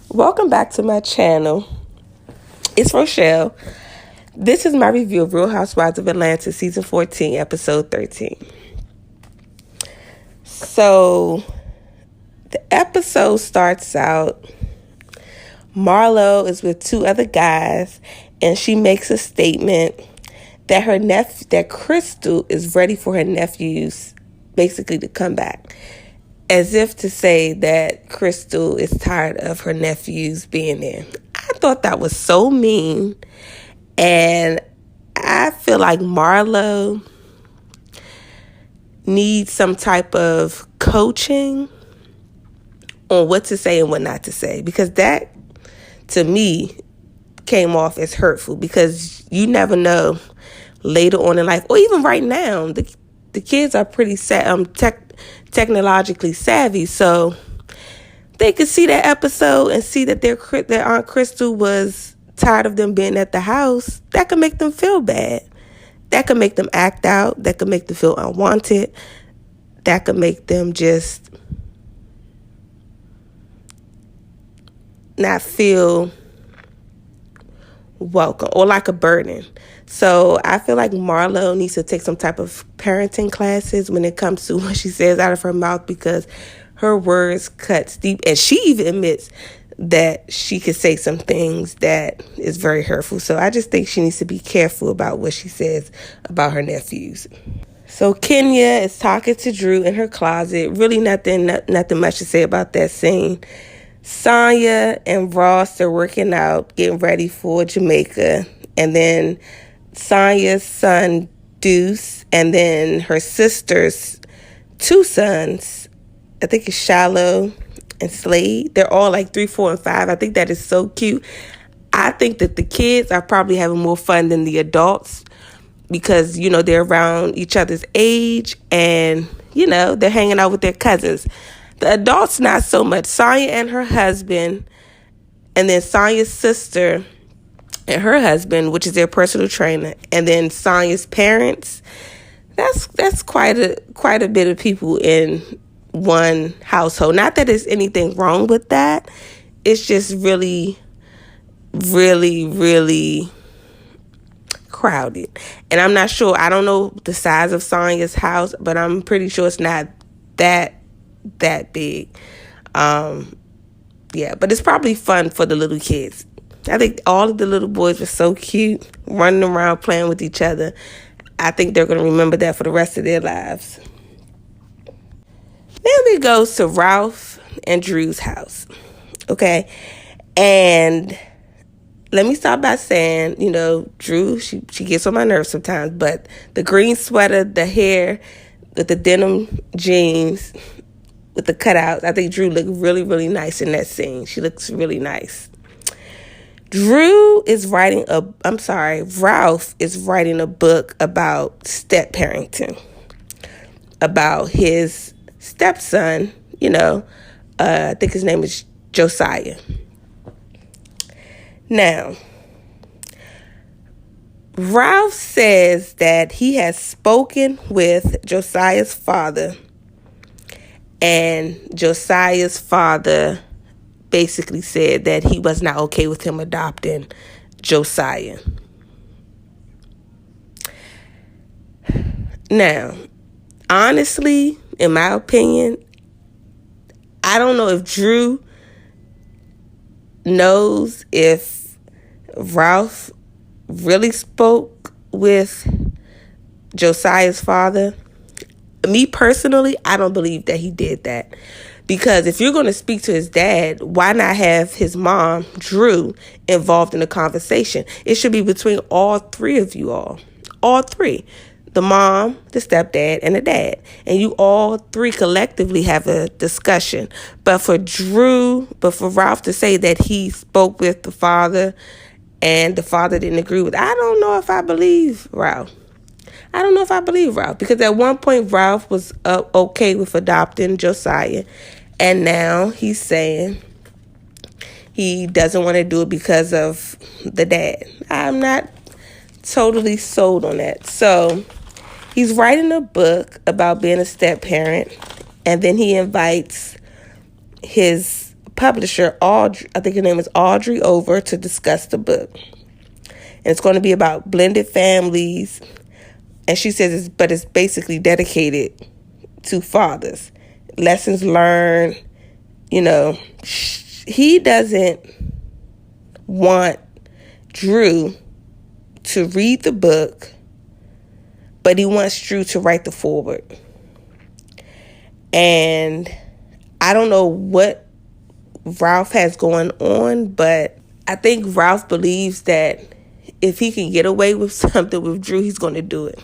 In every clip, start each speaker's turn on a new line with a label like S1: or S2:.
S1: Welcome back to my channel. It's Rochelle. This is my review of Real Housewives of Atlanta Season 14, Episode 13. So, the episode starts out, Marlo is with two other guys, and she makes a statement that Crystal is ready for her nephews, basically, to come back. As if to say that Crystal is tired of her nephews being there. I thought that was so mean. And I feel like Marlo needs some type of coaching on what to say and what not to say. Because that, to me, came off as hurtful. Because you never know later on in life, or even right now, the kids are pretty technologically savvy, so they could see that episode and see that their Aunt Crystal was tired of them being at the house. That could make them feel bad. That could make them act out. That could make them feel unwanted. That could make them just not feel welcome or like a burden. So I feel like Marlo needs to take some type of parenting classes when it comes to what she says out of her mouth, because her words cut deep, and she even admits that she could say some things that is very hurtful. So I just think she needs to be careful about what she says about her nephews. So Kenya is talking to Drew in her closet. Really nothing much to say about that scene. Sonya and Ross are working out, getting ready for Jamaica. And then Sonya's son, Deuce, and then her sister's two sons, I think it's Shallow and Slade. They're all like 3, 4, and 5. I think that is so cute. I think that the kids are probably having more fun than the adults because, you know, they're around each other's age and, you know, they're hanging out with their cousins. The adults, not so much. Sonya and her husband, and then Sonya's sister and her husband, which is their personal trainer, and then Sonya's parents. That's quite a bit of people in one household. Not that there's anything wrong with that. It's just really, really, really crowded. And I'm not sure. I don't know the size of Sonya's house, but I'm pretty sure it's not that big. Yeah, but it's probably fun for the little kids. I think all of the little boys were so cute, running around playing with each other. I think they're going to remember that for the rest of their lives. Then we go to Ralph and Drew's house. Okay? And let me start by saying, you know, Drew, she gets on my nerves sometimes, but the green sweater, the hair, with the denim jeans, with the cutouts, I think Drew looked really, really nice in that scene. She looks really nice. Ralph is writing a book about step parenting, about his stepson, you know, I think his name is Josiah. Now, Ralph says that he has spoken with Josiah's father, and Josiah's father basically said that he was not okay with him adopting Josiah. Now, honestly, in my opinion, I don't know if Drew knows if Ralph really spoke with Josiah's father. Me personally, I don't believe that he did that. Because if you're going to speak to his dad, why not have his mom, Drew, involved in the conversation? It should be between all three of you all. All three. The mom, the stepdad, and the dad. And you all three collectively have a discussion. But for Ralph to say that he spoke with the father and the father didn't agree with, I don't know if I believe Ralph. Because at one point Ralph was okay with adopting Josiah, and now he's saying he doesn't want to do it because of the dad. I'm not totally sold on that. So He's writing a book about being a step parent, and then he invites his publisher, Audrey, I think her name is Audrey, over to discuss the book. And it's going to be about blended families. And she says it's basically dedicated to fathers. Lessons learned, he doesn't want Drew to read the book, but he wants Drew to write the foreword. And I don't know what Ralph has going on, but I think Ralph believes that if he can get away with something with Drew, he's going to do it.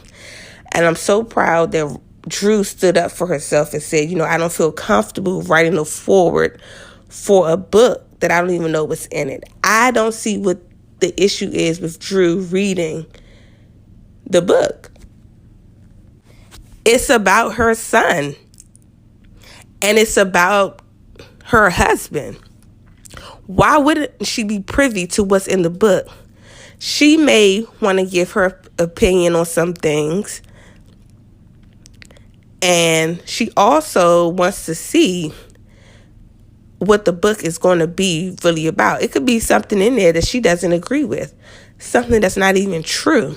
S1: And I'm so proud that Drew stood up for herself and said, I don't feel comfortable writing a foreword for a book that I don't even know what's in it. I don't see what the issue is with Drew reading the book. It's about her son. And it's about her husband. Why wouldn't she be privy to what's in the book? She may want to give her opinion on some things. And she also wants to see what the book is going to be really about. It could be something in there that she doesn't agree with. Something that's not even true.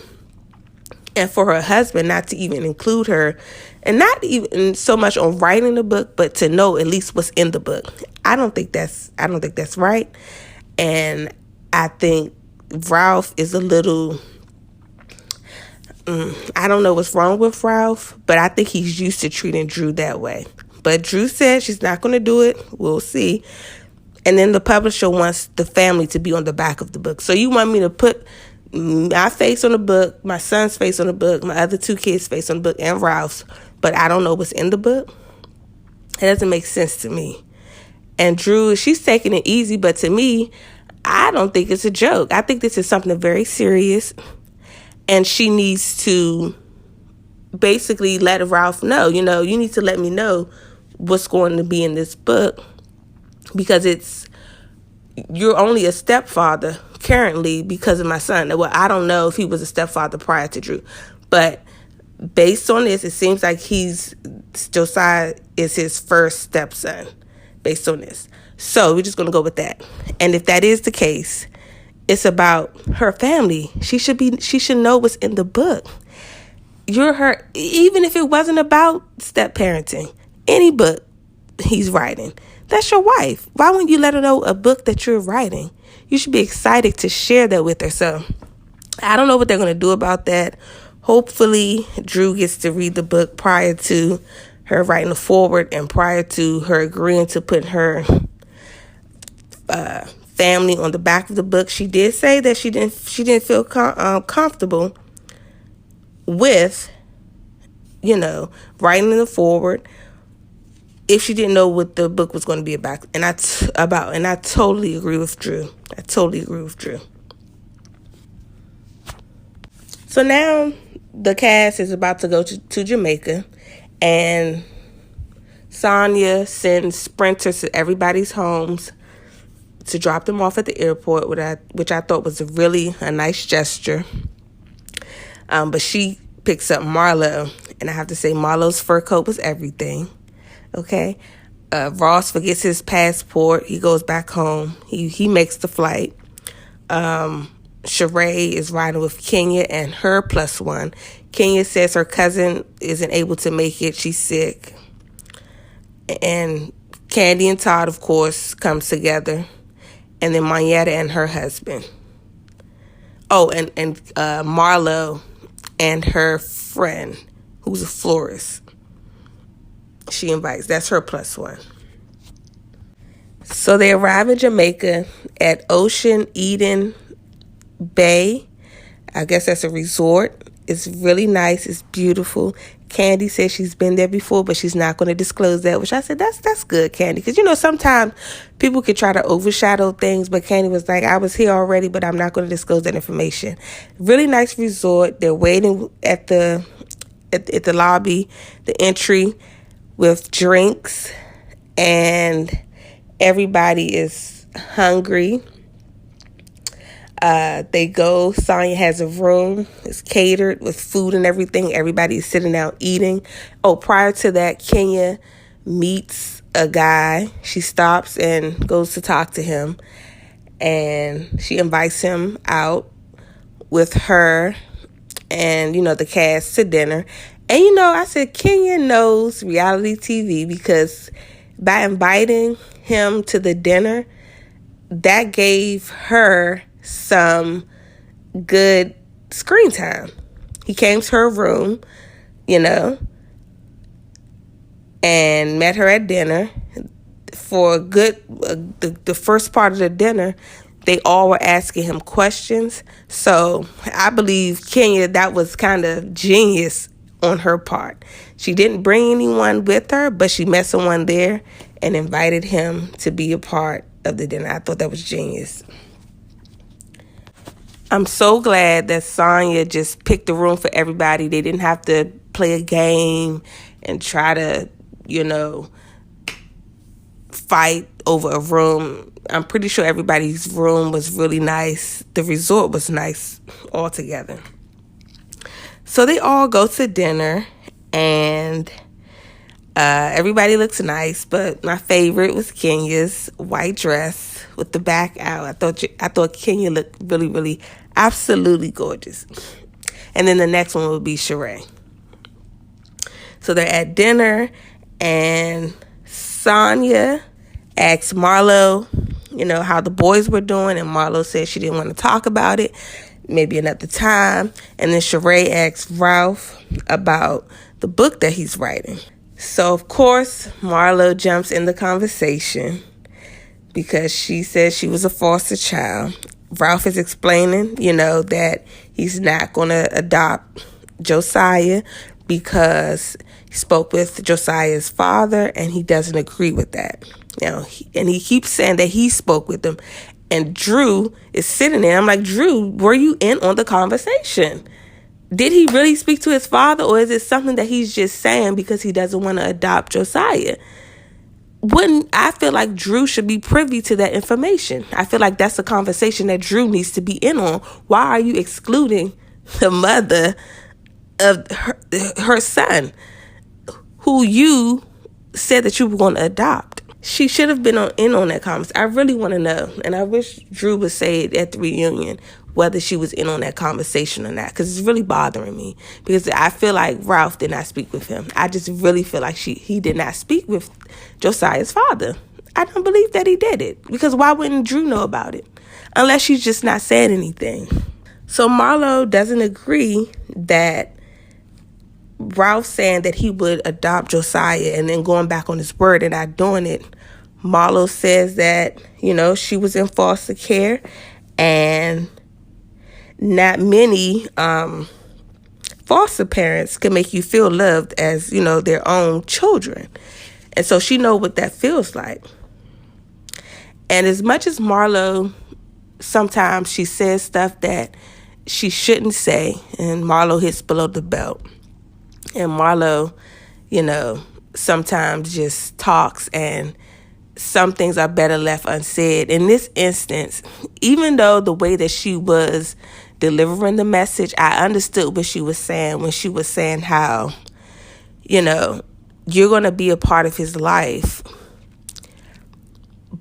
S1: And for her husband not to even include her, and not even so much on writing the book, but to know at least what's in the book. I don't think that's right. And I think Ralph is a little, I don't know what's wrong with Ralph, but I think he's used to treating Drew that way. But Drew said she's not going to do it. We'll see. And then the publisher wants the family to be on the back of the book. So you want me to put my face on the book, my son's face on the book, my other two kids' face on the book, and Ralph's, but I don't know what's in the book? It doesn't make sense to me. And Drew, she's taking it easy, but to me, I don't think it's a joke. I think this is something very serious, and she needs to basically let Ralph know, you need to let me know what's going to be in this book, because you're only a stepfather currently because of my son. Well, I don't know if he was a stepfather prior to Drew, but based on this, it seems like Josiah is his first stepson based on this. So we're just going to go with that. And if that is the case, it's about her family. She should know what's in the book. You're her, even if it wasn't about step parenting, any book he's writing, that's your wife. Why wouldn't you let her know a book that you're writing? You should be excited to share that with her. So I don't know what they're going to do about that. Hopefully, Drew gets to read the book prior to her writing the foreword and prior to her agreeing to put her family on the back of the book. She did say that she didn't feel comfortable with, writing the foreword if she didn't know what the book was going to be about. And I totally agree with Drew. So now the cast is about to go to Jamaica, and Sonia sends sprinters to everybody's homes to drop them off at the airport, which I thought was a nice gesture. But she picks up Marlo, and I have to say Marlo's fur coat was everything. Okay. Ross forgets his passport. He goes back home. He makes the flight. Sheree is riding with Kenya and her +1. Kenya says her cousin isn't able to make it. She's sick. And Candy and Todd, of course, comes together. And then Mayetta and her husband. Oh, and Marlo and her friend, who's a florist. She invites. That's her +1. So they arrive in Jamaica at Ocean Eden Bay. I guess that's a resort. It's really nice. It's beautiful. Candy says she's been there before, but she's not going to disclose that, which I said, that's good, Candy. Because, sometimes people could try to overshadow things, but Candy was like, I was here already, but I'm not going to disclose that information. Really nice resort. They're waiting at the lobby, the entry, with drinks, and everybody is hungry. They go, Sonya has a room, it's catered with food and everything. Everybody's sitting down eating. Oh, prior to that, Kenya meets a guy. She stops and goes to talk to him. And she invites him out with her and, the cast to dinner. And, I said Kenya knows reality TV because by inviting him to the dinner, that gave her some good screen time. He came to her room, and met her at dinner. For the first part of the dinner, they all were asking him questions. So I believe Kenya, that was kind of genius on her part. She didn't bring anyone with her, but she met someone there and invited him to be a part of the dinner. I thought that was genius. I'm so glad that Sonya just picked the room for everybody. They didn't have to play a game and try to, fight over a room. I'm pretty sure everybody's room was really nice. The resort was nice altogether. So they all go to dinner, and everybody looks nice, but my favorite was Kenya's white dress with the back out. I thought Kenya looked really, really, absolutely gorgeous. And then the next one would be Sheree. So they're at dinner, and Sonya asked Marlo, how the boys were doing, and Marlo said she didn't want to talk about it, maybe another time. And then Sheree asked Ralph about the book that he's writing. So, of course, Marlo jumps in the conversation because she says she was a foster child. Ralph is explaining, that he's not going to adopt Josiah because he spoke with Josiah's father and he doesn't agree with that. And he keeps saying that he spoke with him. And Drew is sitting there. I'm like, Drew, were you in on the conversation? Did he really speak to his father, or is it something that he's just saying because he doesn't want to adopt Josiah? I feel like Drew should be privy to that information. I feel like that's a conversation that Drew needs to be in on. Why are you excluding the mother of her son, who you said that you were going to adopt? She should have been in on that conversation. I really want to know, and I wish Drew would say it at the reunion, whether she was in on that conversation or not, because it's really bothering me, because I feel like Ralph did not speak with him. I just really feel like he did not speak with Josiah's father. I don't believe that he did it, because why wouldn't Drew know about it? Unless she's just not said anything. So Marlo doesn't agree that Ralph saying that he would adopt Josiah and then going back on his word and not doing it. Marlo says that, she was in foster care and not many foster parents can make you feel loved as, their own children. And so she knows what that feels like. And as much as Marlo, sometimes she says stuff that she shouldn't say, and Marlo hits below the belt. And Marlo, sometimes just talks, and some things are better left unsaid. In this instance, even though the way that she was delivering the message, I understood what she was saying when she was saying how, you're going to be a part of his life,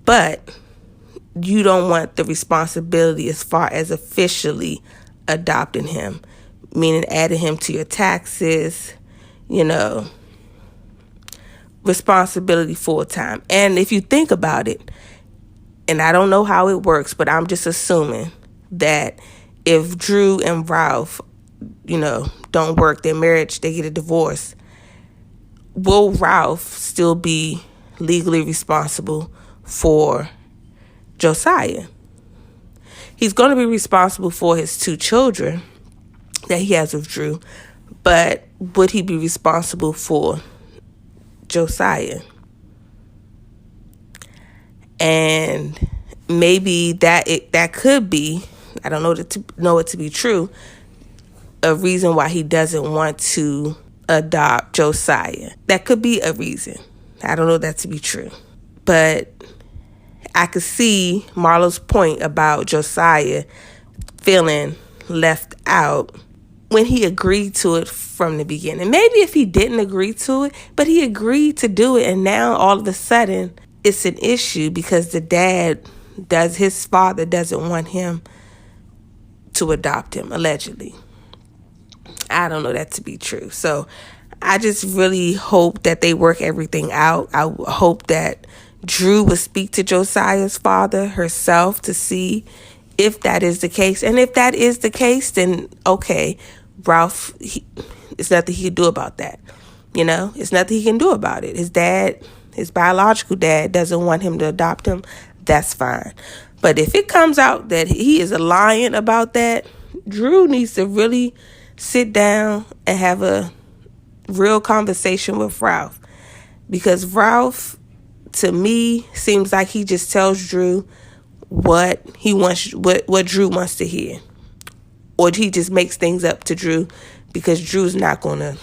S1: but you don't want the responsibility as far as officially adopting him, meaning adding him to your taxes, responsibility full time. And if you think about it, and I don't know how it works, but I'm just assuming that if Drew and Ralph, don't work their marriage, they get a divorce, will Ralph still be legally responsible for Josiah? He's going to be responsible for his 2 children that he has with Drew, but would he be responsible for Josiah? And maybe that could be, I don't know it to be true, a reason why he doesn't want to adopt Josiah. That could be a reason. I don't know that to be true. But I could see Marlo's point about Josiah feeling left out when he agreed to it from the beginning. Maybe if he didn't agree to it, but he agreed to do it, and now all of a sudden it's an issue because his father doesn't want him to adopt him, allegedly. I don't know that to be true. So I just really hope that they work everything out. I hope that Drew would speak to Josiah's father herself to see if that is the case. And if that is the case, then okay, Ralph, it's nothing he can do about that. It's nothing he can do about it. His biological dad doesn't want him to adopt him. That's fine. But if it comes out that he is lying about that, Drew needs to really sit down and have a real conversation with Ralph. Because Ralph, to me, seems like he just tells Drew what Drew wants to hear. Or he just makes things up to Drew because Drew's not going to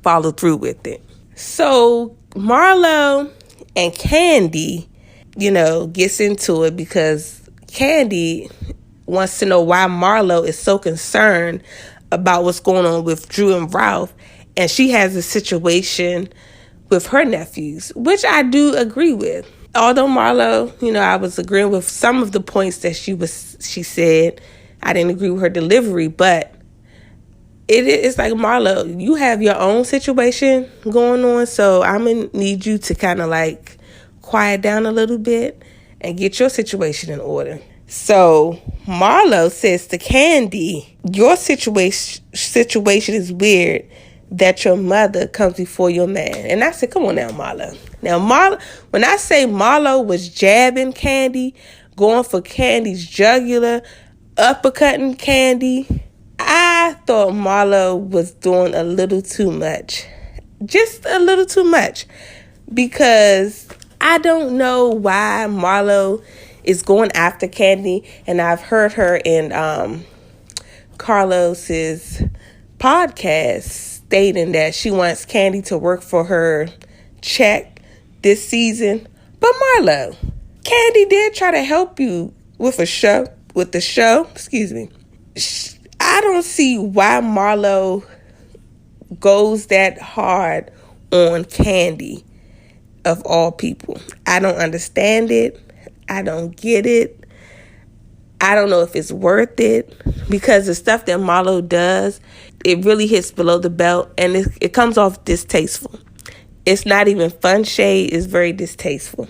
S1: follow through with it. So Marlo and Candy, gets into it because Candy wants to know why Marlo is so concerned about what's going on with Drew and Ralph. And she has a situation with her nephews, which I do agree with. Although Marlo, I was agreeing with some of the points that she said. I didn't agree with her delivery, but it's like, Marlo, you have your own situation going on, so I'm going to need you to kind of like quiet down a little bit and get your situation in order. So Marlo says to Candy, your situation is weird that your mother comes before your man. And I said, come on now, Marlo. Now, when I say Marlo was jabbing Candy, going for Candy's jugular, uppercutting Candy, I thought Marlo was doing a little too much. Just a little too much. Because I don't know why Marlo is going after Candy. And I've heard her in Carlos's podcast stating that she wants Candy to work for her check this season. But Marlo, Candy did try to help you with the show. I don't see why Marlo goes that hard on Candy, of all people. I don't understand it. I don't get it. I don't know if it's worth it, because the stuff that Marlo does, it really hits below the belt, and it comes off distasteful. It's not even fun shade. It's very distasteful.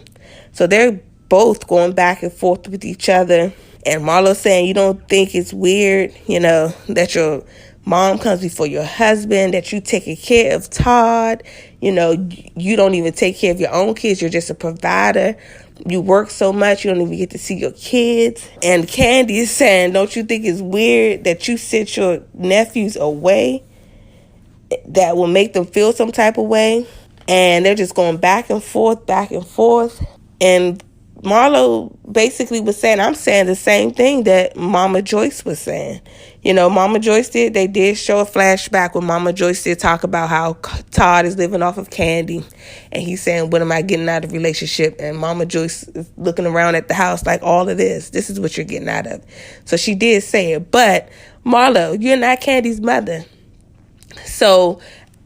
S1: So they're both going back and forth with each other. And Marlo saying, you don't think it's weird, that your mom comes before your husband, that you taking care of Todd, you don't even take care of your own kids. You're just a provider. You work so much, you don't even get to see your kids. And Candy is saying, don't you think it's weird that you sent your nephews away? That will make them feel some type of way. And they're just going back and forth. And Marlo basically was saying, I'm saying the same thing that Mama Joyce was saying. Mama Joyce they did show a flashback when Mama Joyce did talk about how Todd is living off of Candy. And he's saying, when am I getting out of the relationship? And Mama Joyce is looking around at the house like, all of this is what you're getting out of. So she did say it. But Marlo, you're not Candy's mother. So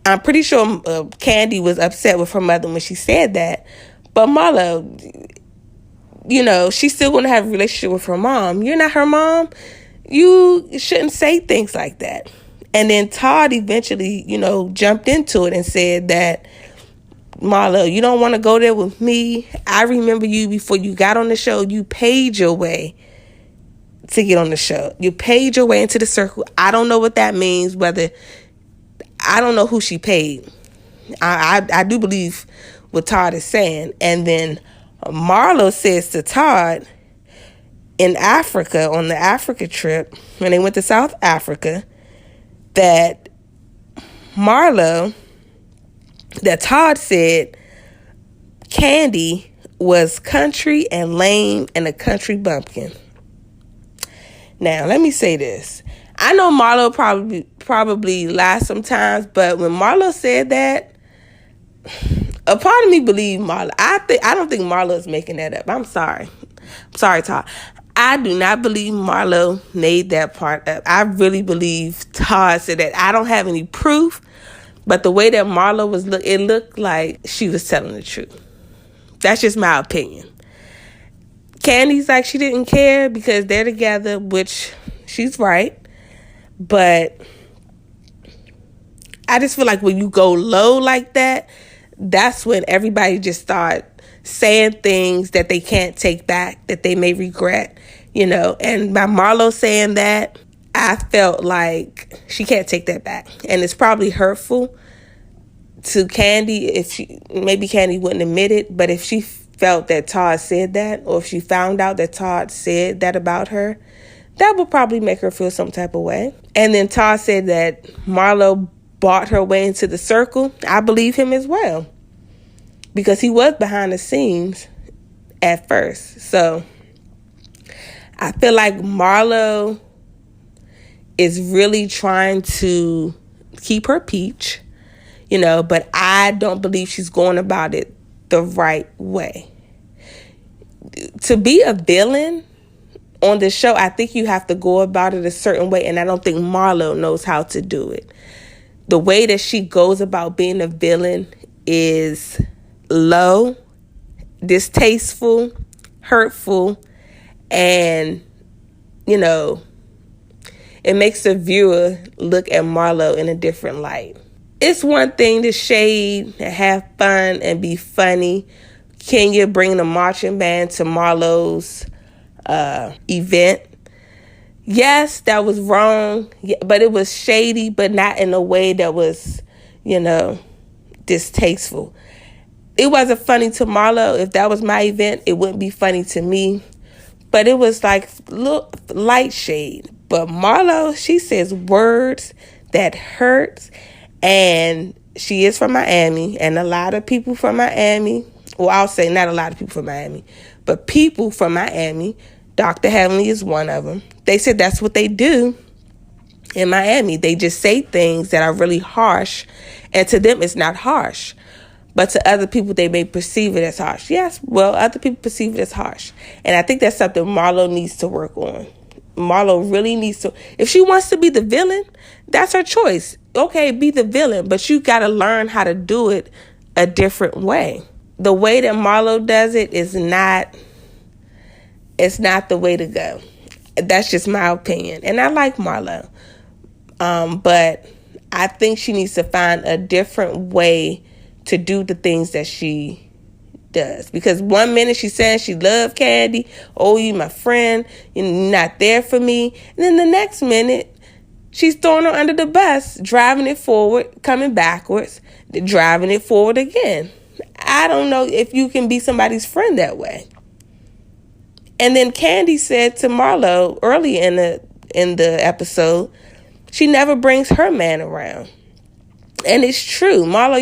S1: I'm pretty sure Candy was upset with her mother when she said that. But Marlo, she's still going to have a relationship with her mom. You're not her mom. You shouldn't say things like that. And then Todd eventually, jumped into it and said that, Marlo, you don't want to go there with me. I remember you before you got on the show. You paid your way to get on the show. You paid your way into the circle. I don't know what that means. I don't know who she paid. I do believe what Todd is saying. And then Marlo says to Todd, in Africa, on the Africa trip, when they went to South Africa, that Todd said Candy was country and lame and a country bumpkin. Now, let me say this. I know Marlo probably lies sometimes, but when Marlo said that, a part of me believed Marlo. I don't think Marlo is making that up. I'm sorry, Todd. I do not believe Marlo made that part up. I really believe Todd said that. I don't have any proof, but the way that Marlo was it looked like she was telling the truth. That's just my opinion. Candy's like she didn't care because they're together, which she's right. But I just feel like when you go low like that, that's when everybody just start saying things that they can't take back, that they may regret, And by Marlo saying that, I felt like she can't take that back. And it's probably hurtful to Candy maybe Candy wouldn't admit it, but if she felt that Todd said that, or if she found out that Todd said that about her, that would probably make her feel some type of way. And then Todd said that Marlo bought her way into the circle. I believe him as well, because he was behind the scenes at first. So I feel like Marlo is really trying to keep her peach, but I don't believe she's going about it the right way. To be a villain on the show, I think you have to go about it a certain way, and I don't think Marlo knows how to do it. The way that she goes about being a villain is low, distasteful, hurtful, and, it makes the viewer look at Marlo in a different light. It's one thing to shade and have fun and be funny. Kenya bringing a marching band to Marlo's event. Yes, that was wrong, but it was shady, but not in a way that was, distasteful. It wasn't funny to Marlo. If that was my event, it wouldn't be funny to me. But it was like light shade. But Marlo, she says words that hurt, and she is from Miami, and a lot of people from Miami, well, I'll say not a lot of people from Miami, but people from Miami, Dr. Heavenly is one of them. They said that's what they do in Miami. They just say things that are really harsh, and to them it's not harsh. But to other people, they may perceive it as harsh. Yes, well, other people perceive it as harsh. And I think that's something Marlo needs to work on. Marlo really needs to. If she wants to be the villain, that's her choice. Okay, be the villain, but you got to learn how to do it a different way. The way that Marlo does it is not, it's not the way to go. That's just my opinion. And I like Marlo. But I think she needs to find a different way to do the things that she does. Because one minute she's saying she loves Candy. Oh, you my friend. You're not there for me. And then the next minute, she's throwing her under the bus, driving it forward, coming backwards, driving it forward again. I don't know if you can be somebody's friend that way. And then Candy said to Marlo early in the episode, she never brings her man around. And it's true. Marlo,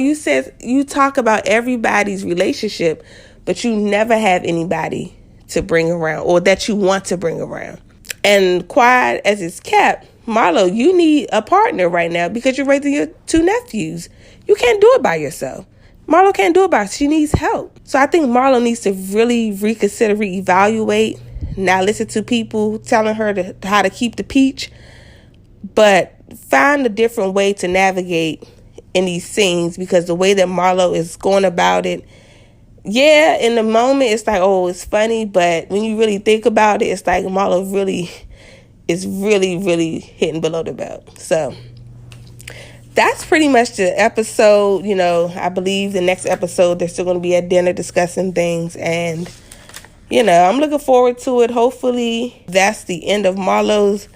S1: you talk about everybody's relationship, but you never have anybody to bring around or that you want to bring around. And quiet as it's kept, Marlo, you need a partner right now because you're raising your 2 nephews. You can't do it by yourself. Marlo can't do it by herself. She needs help. So I think Marlo needs to really reconsider, reevaluate, not listen to people telling her how to keep the peach, but find a different way to navigate in these scenes, because the way that Marlo is going about it, yeah, in the moment it's like, oh, it's funny, but when you really think about it, it's like Marlo really is really hitting below the belt. So that's pretty much the episode. I believe the next episode they're still going to be at dinner discussing things, and I'm looking forward to it. Hopefully that's the end of Marlo's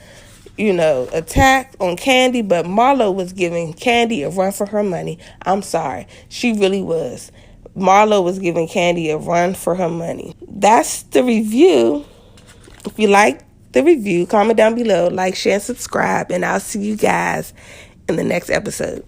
S1: attack on Candy, but Marlo was giving Candy a run for her money. I'm sorry. She really was. Marlo was giving Candy a run for her money. That's the review. If you like the review, comment down below, like, share, and subscribe, and I'll see you guys in the next episode.